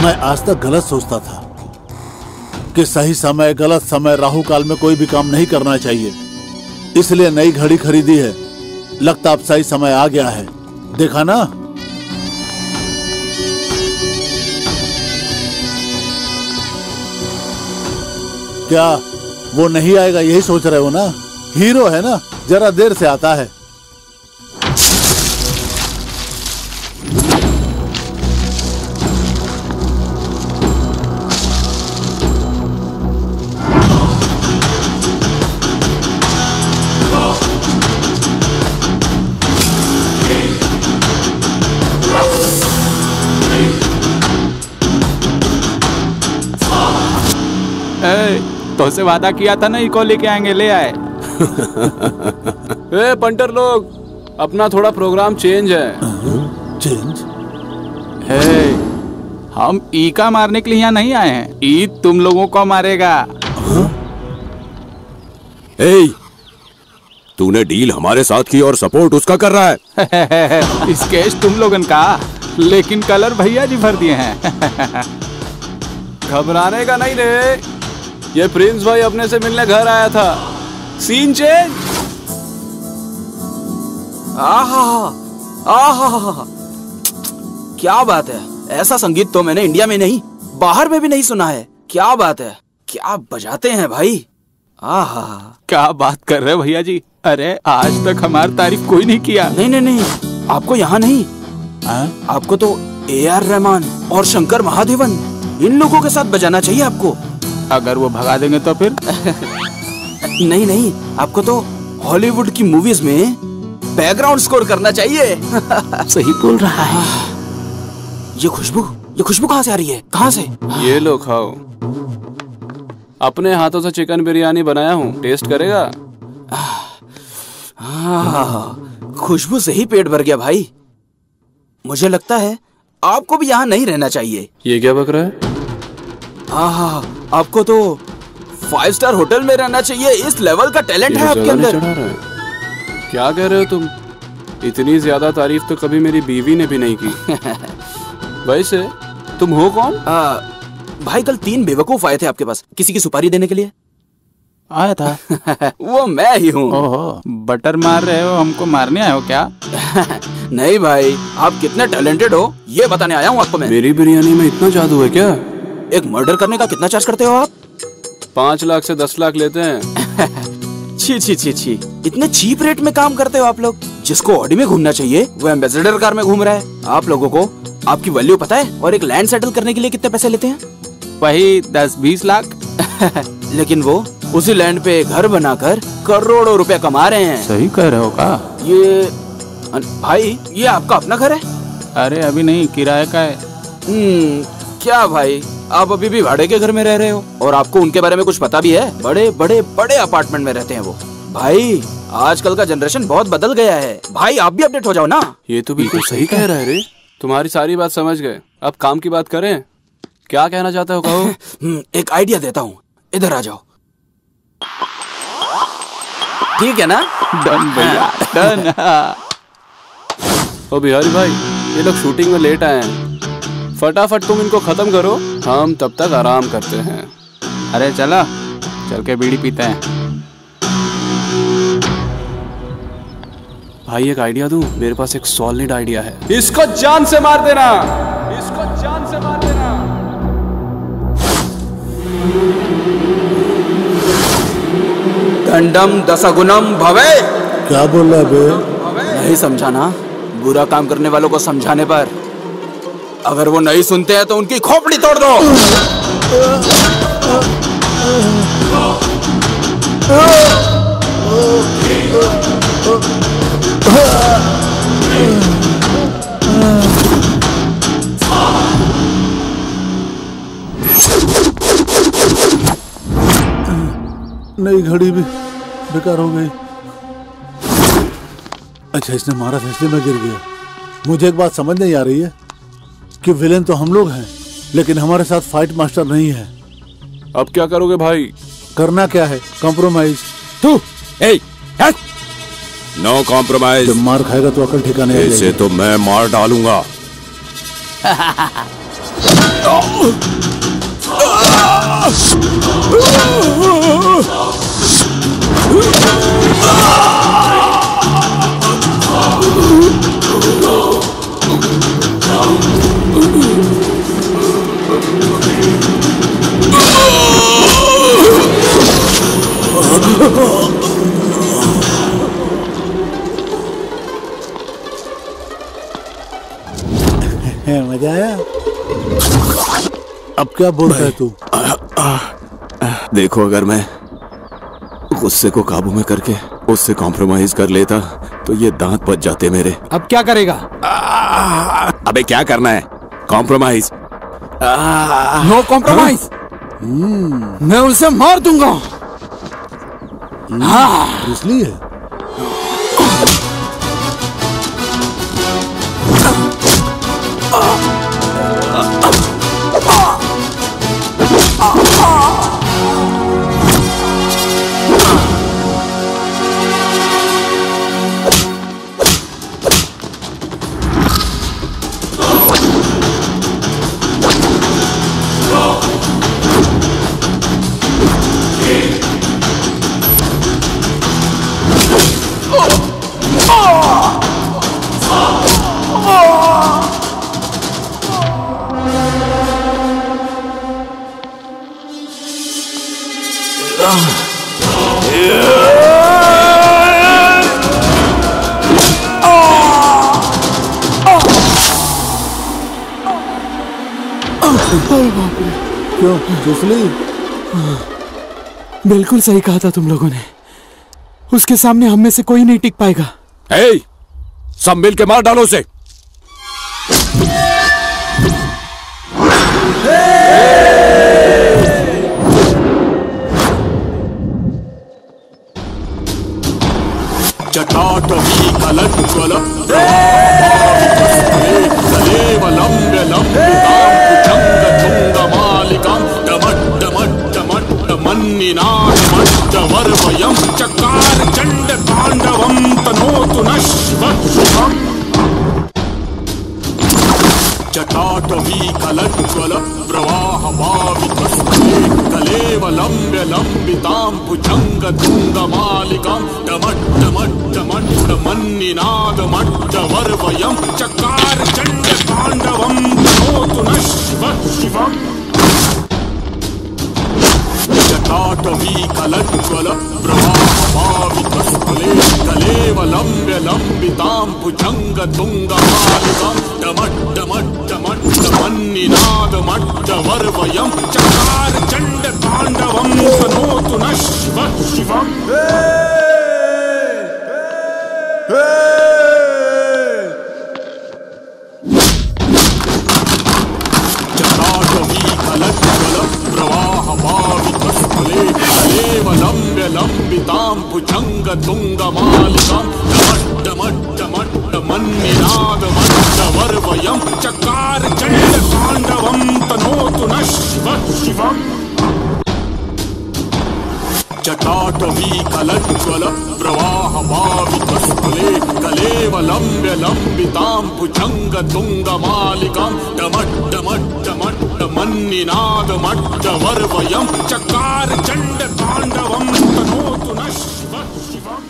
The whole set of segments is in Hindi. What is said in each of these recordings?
मैं आज तक गलत सोचता था कि सही समय गलत समय राहु काल में कोई भी काम नहीं करना चाहिए, इसलिए नई घड़ी खरीदी है। लगता अब सही समय आ गया है, देखा ना। क्या वो नहीं आएगा यही सोच रहे हो ना? हीरो है ना, जरा देर से आता है। तो से वादा किया था ना, इको लेके आएंगे, ले आए। ए पंटर लोग, अपना थोड़ा प्रोग्राम चेंज है। चेंज? हम ई का मारने के लिए यहाँ नहीं आए हैं, ई तुम लोगों को मारेगा। तूने डील हमारे साथ की और सपोर्ट उसका कर रहा है। स्केच तुम लोगन का, लेकिन कलर भैया जी भर दिए हैं। घबराने का नहीं रे, ये प्रिंस भाई अपने से मिलने घर आया था। Scene change. आहा, क्या बात है। ऐसा संगीत तो मैंने इंडिया में नहीं, बाहर में भी नहीं सुना है। क्या बात है, क्या बजाते हैं भाई। आहा, क्या बात कर रहे हो भैया जी। अरे आज तक हमारी तारीफ कोई नहीं किया। नहीं, आपको यहाँ नहीं, आपको तो AR रहमान और शंकर महादेवन, इन लोगों के साथ बजाना चाहिए आपको। अगर वो भगा देंगे तो फिर? नहीं, आपको तो हॉलीवुड की मूवीज में बैकग्राउंड स्कोर करना चाहिए। सही बोल रहा है। ये खुशबू कहाँ से आ रही है? कहाँ से? ये लो खाओ, अपने हाथों से चिकन बिरयानी बनाया हूँ, टेस्ट करेगा? खुशबू से ही पेट भर गया भाई। मुझे लगता है आपको भी यहाँ नहीं रहना चाहिए। ये क्या बक रहा है? आपको तो 5 स्टार होटल में रहना चाहिए। इस लेवल का टैलेंट है आपके अंदर। क्या कह रहे हो तुम? इतनी ज्यादा तारीफ तो कभी मेरी बीवी ने भी नहीं की। वैसे तुम हो कौन? भाई कल 3 बेवकूफ आए थे आपके पास किसी की सुपारी देने के लिए। आया था? वो मैं ही हूँ। ओहो, बटर मार रहे हो, हमको मारने आए हो क्या? नहीं भाई, आप कितने टैलेंटेड हो ये बताने आया हूँ आपको मैं। मेरी बिरयानी में इतना जादू है क्या? एक मर्डर करने का कितना चार्ज करते हो आप? 5 लाख से 10 लाख लेते हैं। छी, इतने चीप रेट में काम करते हो आप लोग। जिसको ऑडी में घूमना चाहिए वो एम्बेसडर कार में घूम रहा है। आप लोगों को आपकी वैल्यू पता है? और एक लैंड सेटल करने के लिए कितने पैसे लेते हैं? वही 10-20 लाख। लेकिन वो उसी लैंड पे घर बनाकर करोड़ों रुपए कमा रहे हैं। सही कह रहे हो का? ये भाई, ये आपका अपना घर है? अरे अभी नहीं, किराए का है। क्या भाई, आप अभी भी भाड़े के घर में रह रहे हो? और आपको उनके बारे में कुछ पता भी है? बड़े अपार्टमेंट में रहते हैं वो। भाई आजकल का जनरेशन बहुत बदल गया है भाई, आप भी अपडेट हो जाओ ना। ये तो बिल्कुल सही कह रहा है रे। तुम्हारी सारी बात समझ गए, अब काम की बात करें। क्या कहना चाहते हो, कहो। एक आइडिया देता हूँ, इधर आ जाओ। ठीक है ना? डन भैया, डन। ओ बिहारी भाई, ये लोग शूटिंग में लेट आए हैं, फटाफट तुम इनको खत्म करो, हम तब तक आराम करते हैं। अरे चला, चल के बीड़ी पीते हैं। भाई एक आइडिया दूं? मेरे पास एक सॉलिड आइडिया है। इसको जान से मार देना, इसको जान से मार देना। दंडम दशगुणम भवे। क्या बोल रहा बे? नहीं समझा ना? बुरा काम करने वालों को समझाने पर अगर वो नहीं सुनते हैं तो उनकी खोपड़ी तोड़ दो। नई घड़ी भी बेकार हो गई। अच्छा, इसने मारा था इसलिए मैं गिर गया। मुझे एक बात समझ नहीं आ रही है कि विलेन तो हम लोग हैं, लेकिन हमारे साथ फाइट मास्टर नहीं है। अब क्या करोगे भाई? करना क्या है? कॉम्प्रोमाइज। तू नो कॉम्प्रोमाइज। जब मार खाएगा तो अकल ठिकाने आ जाएगी। इसे तो मैं मार डालूंगा। मजा आया? अब क्या बोलता है तू? देखो, अगर मैं गुस्से को काबू में करके उससे कॉम्प्रोमाइज कर लेता तो ये दांत बच जाते मेरे। अब क्या करेगा? अबे क्या करना है? कॉम्प्रोमाइज। No compromise. मैं उसे मार दूंगा। इसलिए क्यों जुसली? बिल्कुल सही कहा था तुम लोगों ने। उसके सामने हम में से कोई नहीं टिक पाएगा। हे, सब मिल के मार डालो उसे। जटाटवी कलज्ज्वल कलेवलम्ब्य लम्बितां भुजङ्गतुङ्गमालिकां डमट्टमट्टमट्टमन्निनादमट्टवर्वयं चकार चण्डताण्डवं तनोतु नः शिवः शिवम्। जटाटवी कलज्ज्वल प्रवाहपावितस्थले कलेवलम्ब्य लम्बितां भुजङ्गतुङ्गमालिकां डमट्टमट्टमट्टमन्निनादमट्टवर्वयं चकार चण्डताण्डवं तनोतु नः शिवः शिवम्। जटाटवी कलज्ज्वल प्रवाहपावितस्थले कलेवलम्ब्य लम्बितां भुजङ्गतुङ्गमालिकां डमट्टमट्टमट्टमन्निनादमट्टवर्वयं चकार चण्डताण्डवं तनोतु नः शिवः शिवम्। जटाटवी कलज्ज्वल प्रवाहपावितस्थले कलेवलम्ब्य लम्बितां भुजङ्गतुङ्गमालिकां डमट्टमट्टमट्टमन्निनादमट्टवर्वयं चकार चण्डताण्डवं तनोतु नः शिवः शिवम्। जटाटवी कलज्ज्वल प्रवाहपावितस्थले कलेवलम्ब्य लम्बितां भुजङ्गतुङ्गमालिकां डमट्टमट्टमट्टमन्निनादमट्टवर्वयं चकार चण्डताण्डवं तनोतु नः शिवः शिवम्।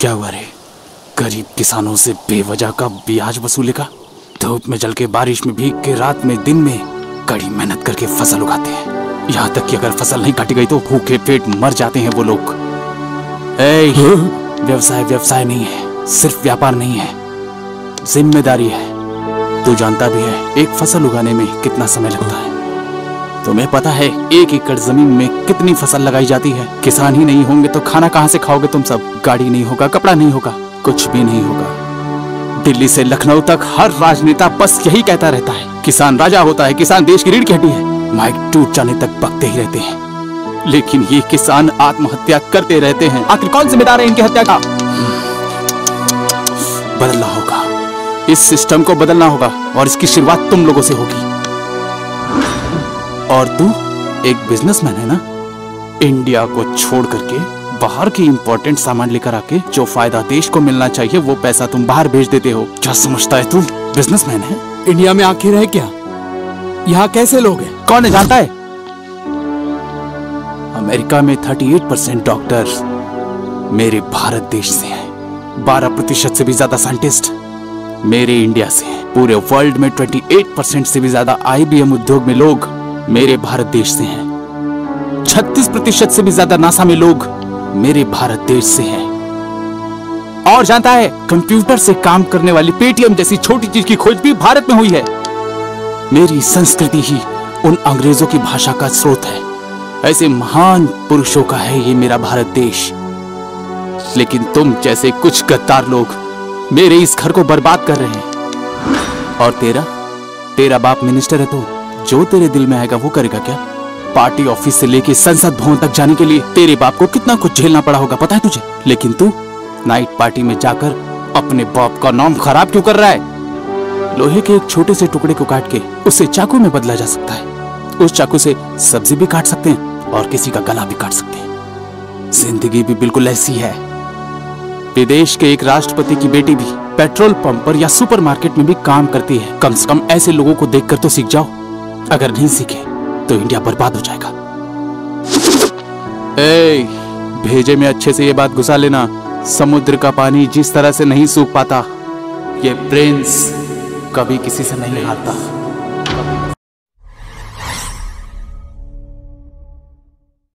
क्या हुआ रे? गरीब किसानों से बेवजह का ब्याज वसूलेगा? धूप में जल के, बारिश में भीग के, रात में दिन में कड़ी मेहनत करके फसल उगाते हैं। यहाँ तक कि अगर फसल नहीं काटी गई तो भूखे पेट मर जाते हैं वो लोग। व्यवसाय व्यवसाय नहीं है, सिर्फ व्यापार नहीं है, जिम्मेदारी है। तू जानता भी है एक फसल उगाने में कितना समय लगता है। तुम्हें पता है 1 एकड़ जमीन में कितनी फसल लगाई जाती है? किसान ही नहीं होंगे तो खाना कहाँ से खाओगे तुम सब? गाड़ी नहीं होगा, कपड़ा नहीं होगा, कुछ भी नहीं होगा। दिल्ली से लखनऊ तक हर राजनेता बस यही कहता रहता है, किसान राजा होता है, किसान देश की रीढ़ की हड्डी है। माइक टूट जाने तक बकते ही रहते हैं, लेकिन ये किसान आत्महत्या करते रहते हैं। आखिर कौन जिम्मेदार है इनकी हत्या का? बदलना होगा, इस सिस्टम को बदलना होगा और इसकी शुरुआत तुम लोगों से होगी। और तू एक बिजनेसमैन है ना? इंडिया को छोड़ करके बाहर के इंपॉर्टेंट सामान लेकर आके जो फायदा देश को मिलना चाहिए वो पैसा तुम बाहर भेज देते हो। क्या समझता है तू बिजनेसमैन है? इंडिया में आखिर है क्या? यहाँ कैसे लोग हैं? कौन है जानता है? अमेरिका में 38% डॉक्टर मेरे भारत देश से हैं। 12% से भी ज्यादा साइंटिस्ट मेरे इंडिया से हैं। पूरे वर्ल्ड में 28% से भी ज्यादा IBM उद्योग में लोग मेरे भारत देश से हैं। 36% से भी ज्यादा नासा में लोग मेरे भारत देश से हैं। और जानता है, कंप्यूटर से काम करने वाली पेटीएम जैसी छोटी चीज की खोज भी भारत में हुई है। मेरी संस्कृति ही उन अंग्रेजों की भाषा का स्रोत है। ऐसे महान पुरुषों का है ये मेरा भारत देश। लेकिन तुम जैसे कुछ गद्दार लोग मेरे इस घर को बर्बाद कर रहे हैं। और तेरा बाप मिनिस्टर है, तो जो तेरे दिल में आएगा वो करेगा क्या? पार्टी ऑफिस से लेके संसद भवन तक जाने के लिए तेरे बाप को कितना कुछ झेलना पड़ा होगा, पता है तुझे? लेकिन तू नाइट पार्टी में जाकर अपने बाप का नाम खराब क्यों कर रहा है? लोहे के एक छोटे से टुकड़े को काट के उसे चाकू में बदला जा सकता है। उस चाकू से सब्जी भी काट सकते हैं और किसी का गला भी काट सकते हैं। जिंदगी भी बिल्कुल ऐसी है। विदेश के एक राष्ट्रपति की बेटी भी पेट्रोल पंप पर या सुपरमार्केट में भी काम करती है। कम से कम ऐसे लोगों को देखकर तो सीख जाओ। अगर नहीं सीखे तो इंडिया बर्बाद हो जाएगा। भेजे में अच्छे से ये बात घुसा लेना, समुद्र का पानी जिस तरह से नहीं सूख पाता, ये प्रिंस कभी किसी से नहीं हारता।